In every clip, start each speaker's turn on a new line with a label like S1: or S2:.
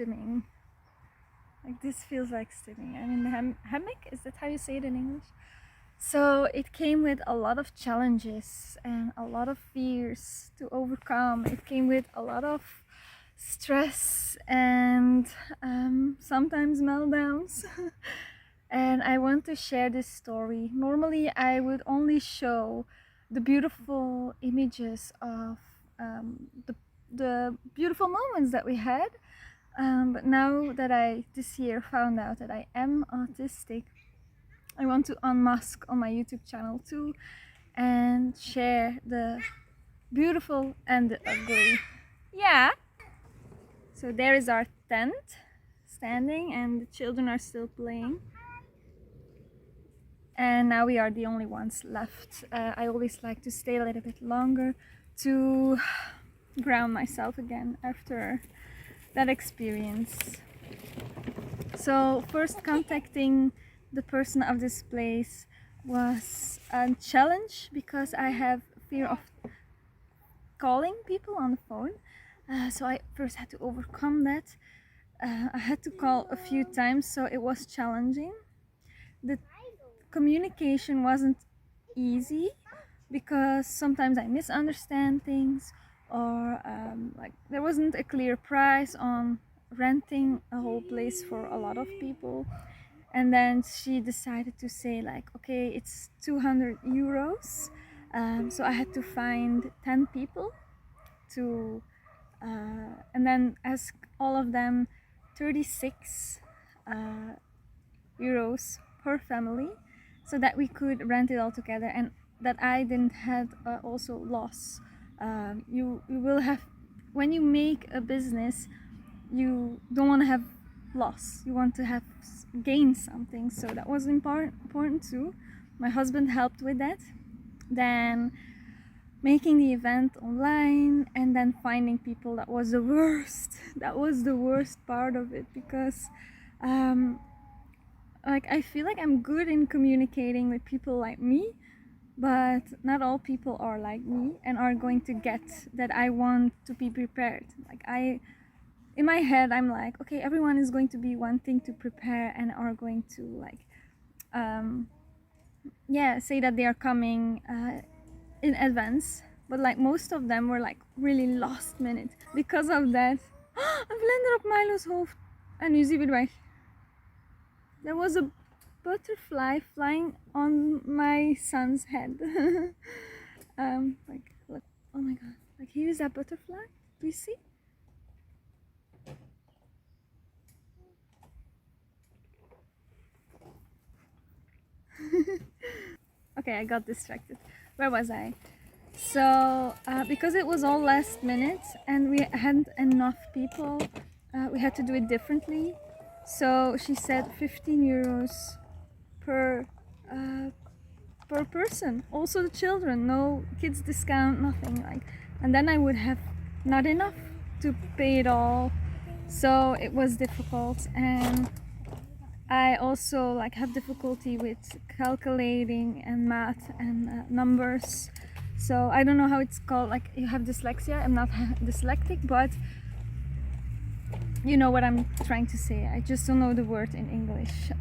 S1: stimming. Like this feels like stimming. I mean, hammock, is that how you say it in English? So it came with a lot of challenges and a lot of fears to overcome. It came with a lot of stress and sometimes meltdowns. And I want to share this story. Normally I would only show the beautiful images of the beautiful moments that we had, but now that I this year found out that I am autistic, I want to unmask on my YouTube channel too and share the beautiful and the ugly. Yeah. So there is our tent standing and the children are still playing. And now we are the only ones left. I always like to stay a little bit longer to ground myself again after that experience. So first contacting the person of this place was a challenge because I have fear of calling people on the phone. So I first had to overcome that. I had to call a few times, so it was challenging. The communication wasn't easy because sometimes I misunderstand things, or like there wasn't a clear price on renting a whole place for a lot of people. And then she decided to say like, okay, it's 200 euros. So I had to find 10 people to and then ask all of them 36 euros per family, so that we could rent it all together and that I didn't have also loss. You will have, when you make a business, you don't want to have loss, you want to have gain something, so that was important too. My husband helped with that. Then making the event online and then finding people, that was the worst. That was the worst part of it because like I feel like I'm good in communicating with people like me, but not all people are like me and are going to get that I want to be prepared. Like in my head I'm like, okay, everyone is going to be wanting to prepare and are going to like say that they are coming in advance, but like most of them were like really last minute. Because of that, een vlinder op Milo's hoofd en nu is hij weer weg. There was a butterfly flying on my son's head. Like, look, oh my god, like here is that butterfly, do you see? Okay, I got distracted. Where was I? So because it was all last minute and we hadn't enough people, we had to do it differently. So she said 15 euros per person. Also the children, no kids discount, nothing like. And then I would have not enough to pay it all. So it was difficult, and I also like have difficulty with calculating and math and numbers. So I don't know how it's called, like you have dyslexia. I'm not dyslexic, but you know what I'm trying to say. I just don't know the word in English.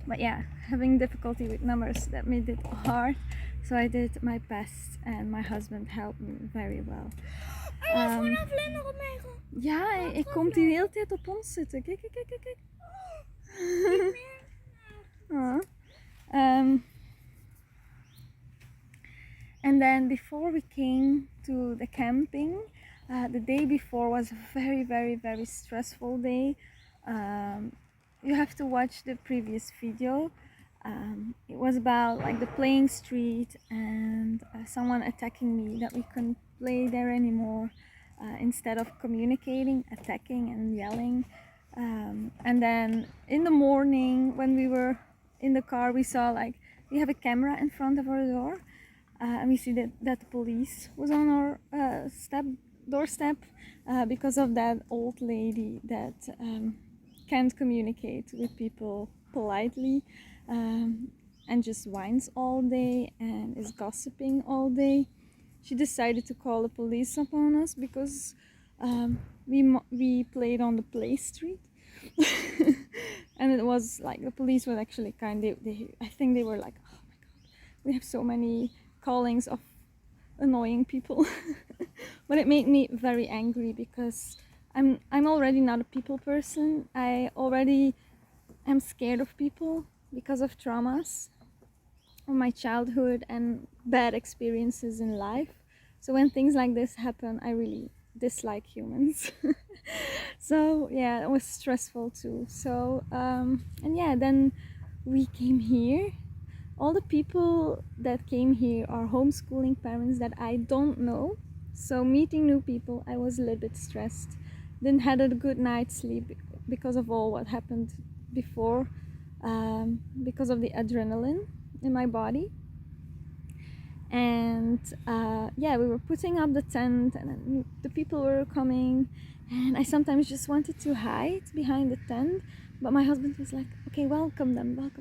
S1: But yeah, having difficulty with numbers, that made it hard. So I did my best and my husband helped me very well. Ja, ik kom die hele tijd op ons zitten. Kijk, kijk, kijk, kijk. And then before we came to the camping, the day before was a very, very, very stressful day. You have to watch the previous video. It was about like the playing street and someone attacking me, that we couldn't play there anymore. Instead of communicating, attacking and yelling. And then in the morning when we were in the car, we saw like we have a camera in front of our door, and we see that the police was on our doorstep because of that old lady that can't communicate with people politely, and just whines all day and is gossiping all day. She decided to call the police upon us because we played on the play street. And it was like the police were actually kind of, I think they were like, oh my god, we have so many callings of annoying people. But it made me very angry because I'm already not a people person. I already am scared of people because of traumas of my childhood and bad experiences in life. So when things like this happen, I really dislike humans. So yeah, it was stressful too. So and yeah, then we came here. All the people that came here are homeschooling parents that I don't know. So meeting new people, I was a little bit stressed. Didn't had a good night's sleep because of all what happened before, because of the adrenaline in my body. And yeah, we were putting up the tent, and then the people were coming, and I sometimes just wanted to hide behind the tent, but my husband was like, okay, welcome them,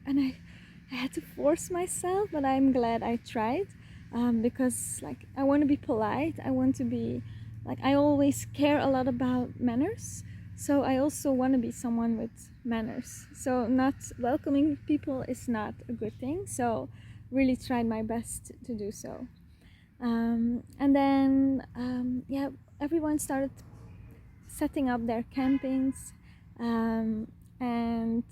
S1: and I had to force myself, but I'm glad I tried, because like I want to be polite, I want to be like, I always care a lot about manners, so I also want to be someone with manners. So not welcoming people is not a good thing, so really tried my best to do so. And then yeah, everyone started setting up their campings, and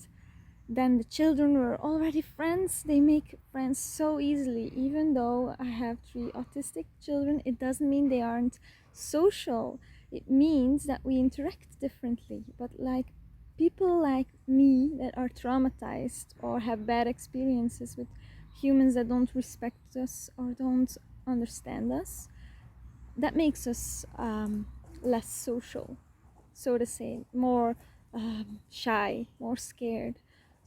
S1: then the children were already friends. They make friends so easily. Even though I have 3 autistic children, it doesn't mean they aren't social. It means that we interact differently. But like people like me that are traumatized or have bad experiences with humans that don't respect us or don't understand us, that makes us less social, so to say, more shy, more scared.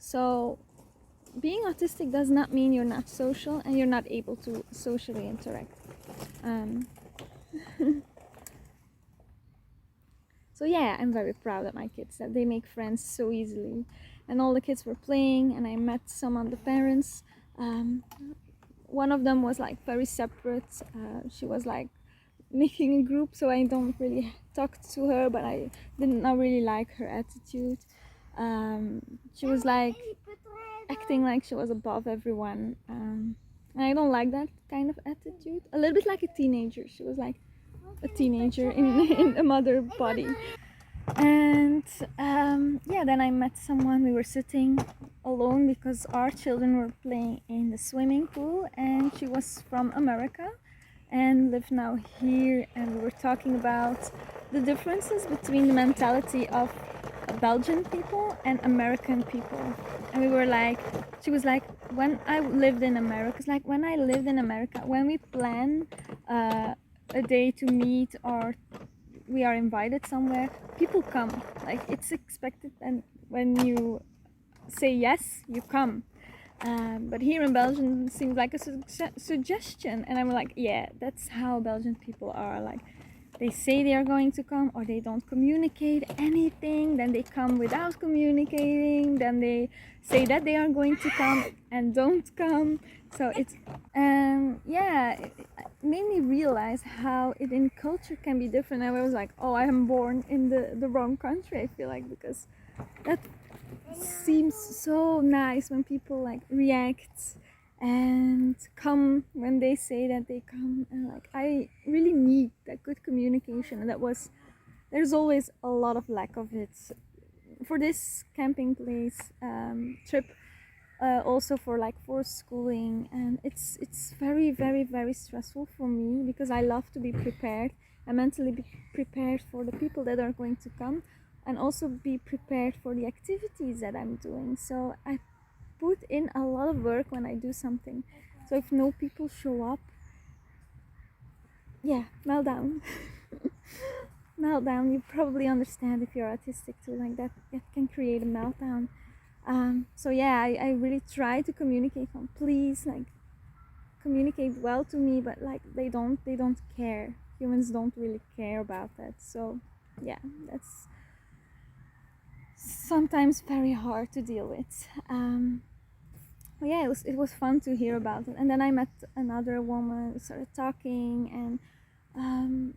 S1: So being autistic does not mean you're not social and you're not able to socially interact. Um, so yeah, I'm very proud of my kids that they make friends so easily. And all the kids were playing, and I met some of the parents. One of them was like very separate. She was like making a group, so I don't really talk to her, but I did not really like her attitude. She was like acting like she was above everyone, and I don't like that kind of attitude. A little bit like a teenager. She was like a teenager in a mother body. And yeah, then I met someone. We were sitting alone because our children were playing in the swimming pool, and she was from America and live now here, and we were talking about the differences between the mentality of Belgian people and American people. And we were like, she was like, when I lived in America, it's like when I lived in America, when we plan a day to meet or we are invited somewhere, people come, like it's expected, and when you say yes, you come. But here in Belgium, it seems like a suggestion, and I'm like, yeah, that's how Belgian people are. Like, they say they are going to come, or they don't communicate anything, then they come without communicating, then they say that they are going to come and don't come. So it's yeah, it made me realize how it in culture can be different. And I was like, oh, I am born in the wrong country, I feel like, because that seems so nice when people like react and come when they say that they come, and like I really need that good communication, and there's always a lot of lack of it for this camping place trip, also for schooling, and it's very very very stressful for me because I love to be prepared and mentally be prepared for the people that are going to come, and also be prepared for the activities that I'm doing. So I put in a lot of work when I do something. So if no people show up, yeah, meltdown. Meltdown. You probably understand if you're autistic too, like that can create a meltdown. So yeah, I really try to communicate on, please, like communicate well to me, but like they don't care. Humans don't really care about that. So yeah, that's sometimes very hard to deal with. Yeah, it was fun to hear about it. And then I met another woman, we started talking, and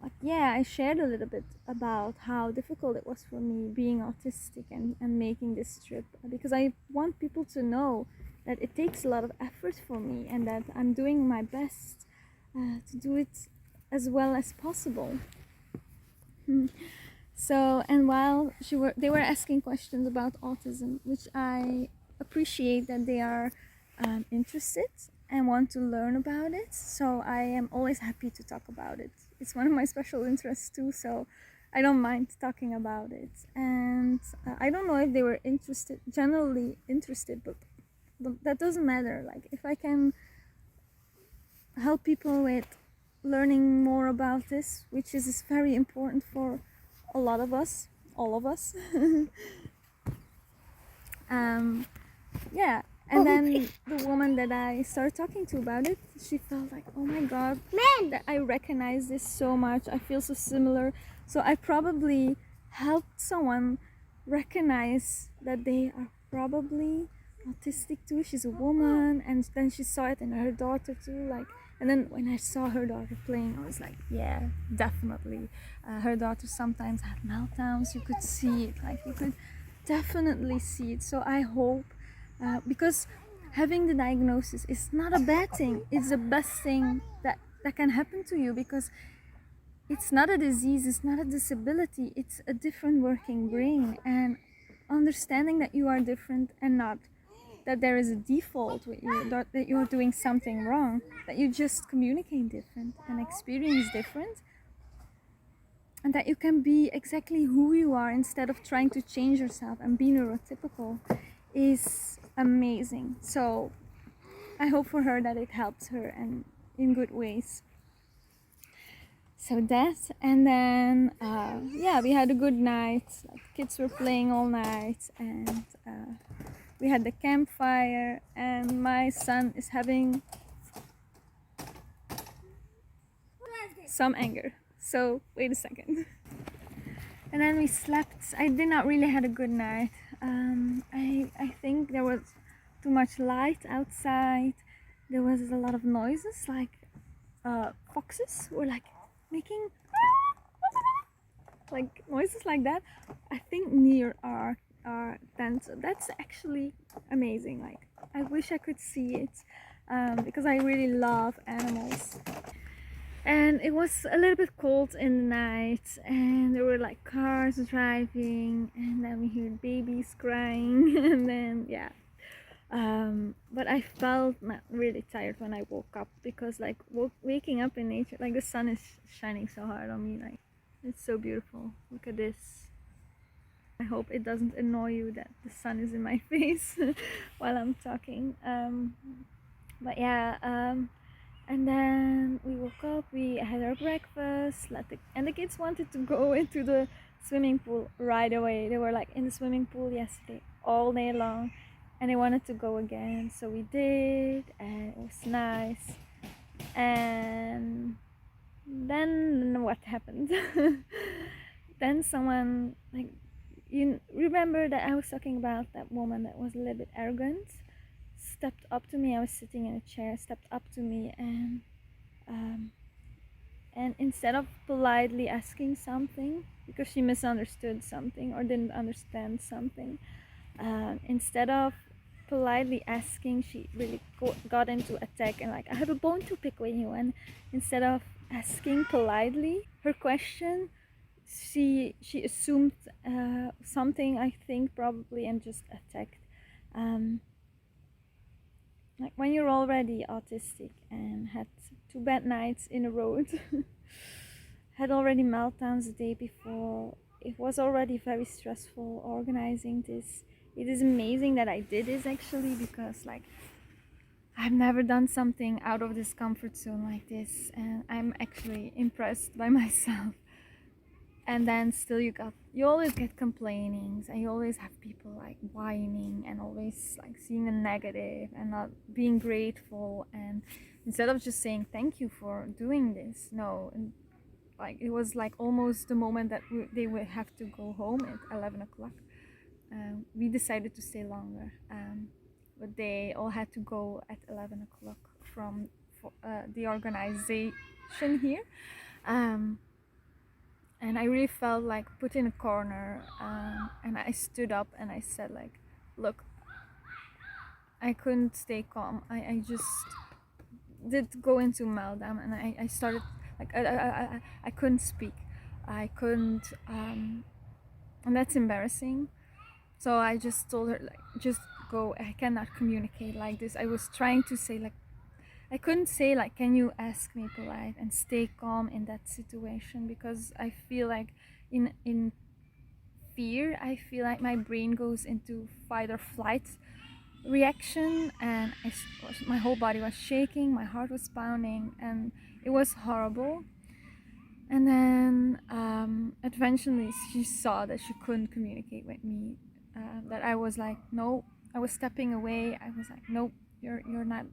S1: But yeah, I shared a little bit about how difficult it was for me being autistic and making this trip, because I want people to know that it takes a lot of effort for me and that I'm doing my best to do it as well as possible. So, and while they were asking questions about autism, which I appreciate that they are interested and want to learn about it. So I am always happy to talk about it. It's one of my special interests too, so I don't mind talking about it. And I don't know if they were generally interested, but that doesn't matter. Like, if I can help people with learning more about this, which is very important for a lot of us, all of us. Yeah, and then the woman that I started talking to about it, she felt like, oh my god, man, that I recognize this so much, I feel so similar. So I probably helped someone recognize that they are probably autistic too. She's a woman, and then she saw it in her daughter too, like. And then when I saw her daughter playing, I was like, yeah, definitely. Her daughter sometimes had meltdowns. You could see it, like, you could definitely see it. So I hope, because having the diagnosis is not a bad thing. It's the best thing that can happen to you, because it's not a disease, it's not a disability, it's a different working brain. And understanding that you are different and not that there is a default with you, that you're doing something wrong, that you just communicate different and experience different, and that you can be exactly who you are instead of trying to change yourself and be neurotypical, is amazing. So I hope for her that it helps her and in good ways. So that, and then yeah, we had a good night. Like, kids were playing all night, and we had the campfire, and my son is having some anger. So wait a second. And then we slept. I did not really had a good night. I think there was too much light outside. There was a lot of noises, like foxes were like making like noises like that. I think near our tent. So that's actually amazing. Like, I wish I could see it, because I really love animals. And it was a little bit cold in the night, and there were like cars driving, and then we heard babies crying, and then yeah. But I felt not really tired when I woke up, because like waking up in nature, like the sun is shining so hard on me, like it's so beautiful. Look at this. I hope it doesn't annoy you that the sun is in my face while I'm talking. But yeah, and then we woke up, we had our breakfast, and the kids wanted to go into the swimming pool right away. They were like in the swimming pool yesterday all day long, and they wanted to go again. So we did, and it was nice. And then what happened? Then someone, like, you remember that I was talking about that woman that was a little bit arrogant, stepped up to me. I was sitting in a chair, stepped up to me, and instead of politely asking something, because she misunderstood something or didn't understand something, instead of politely asking, she really got into attack and like, I have a bone to pick with you. And instead of asking politely her question, she assumed something, I think, probably, and just attacked. Like, when you're already autistic and had 2 bad nights in a row, had already meltdowns the day before, it was already very stressful organizing this. It is amazing that I did this, actually, because like, I've never done something out of this comfort zone like this, and I'm actually impressed by myself. And then still you always get complainings, and you always have people like whining and always like seeing the negative and not being grateful. And instead of just saying thank you for doing this, no, and like, it was like almost the moment that they would have to go home at 11 o'clock. We decided to stay longer, but they all had to go at 11 o'clock from the organization here. and I really felt like put in a corner. And I stood up and I said like, look, I couldn't stay calm. I just did go into meltdown, and I started like I couldn't speak. I couldn't, and that's embarrassing. So I just told her like, just go. I cannot communicate like this. I was trying to say like, I couldn't say like, can you ask me polite and stay calm in that situation, because I feel like in fear, I feel like my brain goes into fight or flight reaction, and my whole body was shaking, my heart was pounding, and it was horrible. And then eventually she saw that she couldn't communicate with me, that I was like, no, I was stepping away. I was like, nope, you're not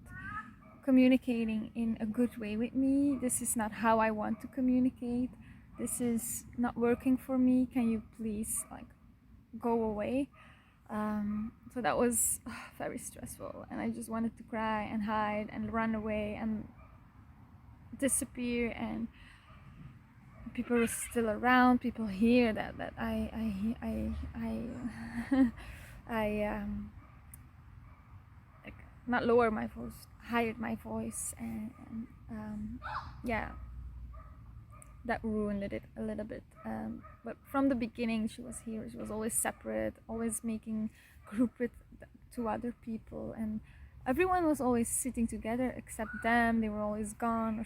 S1: communicating in a good way with me. This is not how I want to communicate. This is not working for me. Can you please like go away? So that was very stressful, and I just wanted to cry and hide and run away and disappear. And people were still around. People hear that I like not lower my voice, higher my voice, and yeah, that ruined it a little bit. But from the beginning, she was here. She was always separate, always making group with two other people, and everyone was always sitting together except them. They were always gone or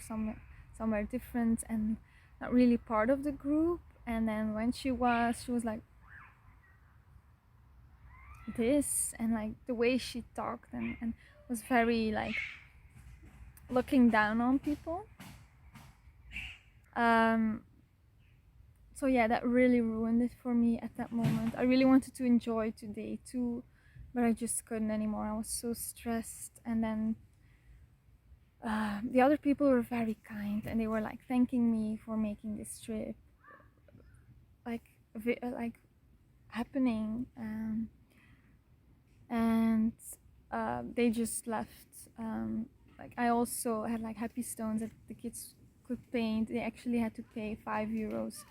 S1: somewhere different and not really part of the group. And then when she was like this, and like the way she talked and was very like looking down on people. So yeah, that really ruined it for me at that moment. I really wanted to enjoy today too, but I just couldn't anymore. I was so stressed. And then the other people were very kind, and they were like thanking me for making this trip like happening, and they just left. Like I also had like happy stones that the kids could paint. They actually had to pay €5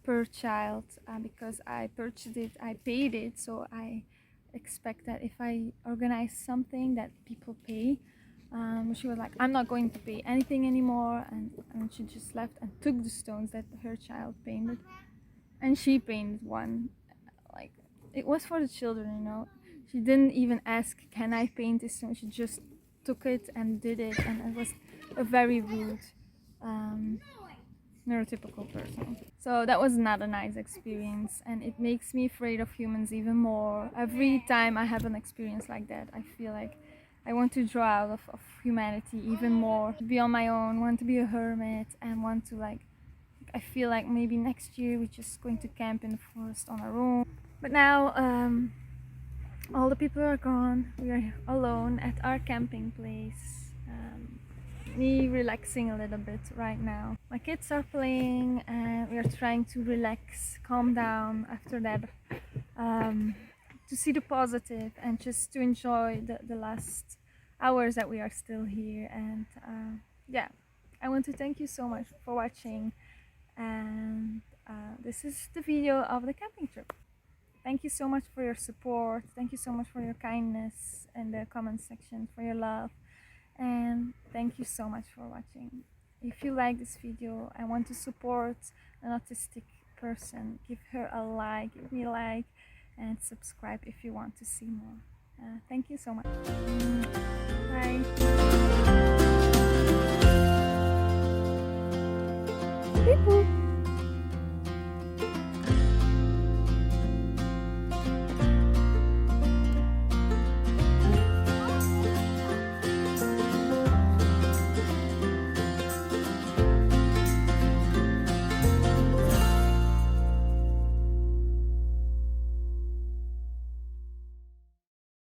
S1: per child, because I purchased it, I paid it. So I expect that if I organize something that people pay. She was like, I'm not going to pay anything anymore, and she just left and took the stones that her child painted, and she painted one. Like it was for the children, you know. She didn't even ask, can I paint this stone? She just took it and did it, and it was a very rude neurotypical person. So that was not a nice experience, and it makes me afraid of humans even more. Every time I have an experience like that, I feel like I want to draw out of humanity even more, be on my own, want to be a hermit, and want to like, I feel like maybe next year we're just going to camp in the forest on our own. But now all the people are gone. We are alone at our camping place. Me relaxing a little bit right now. My kids are playing, and we are trying to relax, calm down after that, to see the positive and just to enjoy the last hours that we are still here. And yeah, I want to thank you so much for watching, and this is the video of the camping trip. Thank you so much for your support. Thank you so much for your kindness in the comment section, for your love. And thank you so much for watching. If you like this video, I want to support an autistic person. Give her a like, give me a like, and subscribe if you want to see more. Thank you so much. Bye. Beep boop.